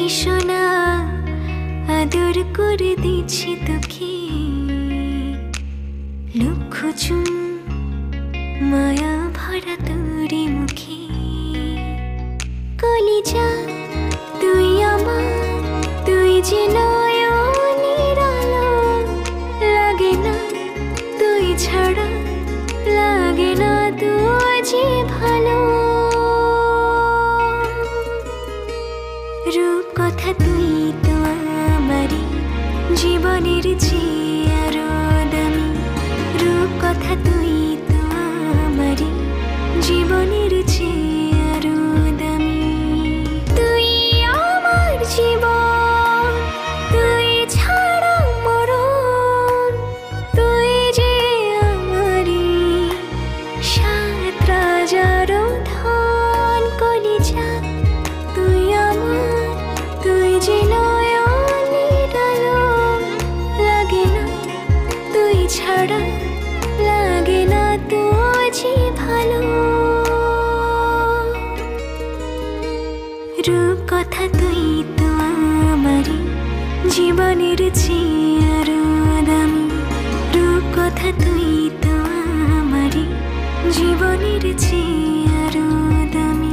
সোনা আদর করে দিচ্ছি তোকে লক্ষ চুম মায়া ভরা তোরে মুখে কলিজা তুই আমার তুই যে নয়নের আলো লাগে না তুই ছাড়া লাগে না তুই যে ভালো রূপ কথা তুই তো আমারই জীবনের চেয়ে আরো দামি রূপ কথা তুই তো আমারই জীবনের চেয়ে আরো দামি তুই আমার জীবন তুই ছাড়া মরণ তুই যে আমারই সাত রাজার ধন কলিজা তুই আমার তুই যে নয়নের আলো লাগে না তুই ছাড়া লাগে না তুই যে ভালো রূপ কথা তুই তো আমারই জীবনের চেয়ে আরো দামি রূপ কথা তুই তো আমারই জীবনের চেয়ে আরো দামি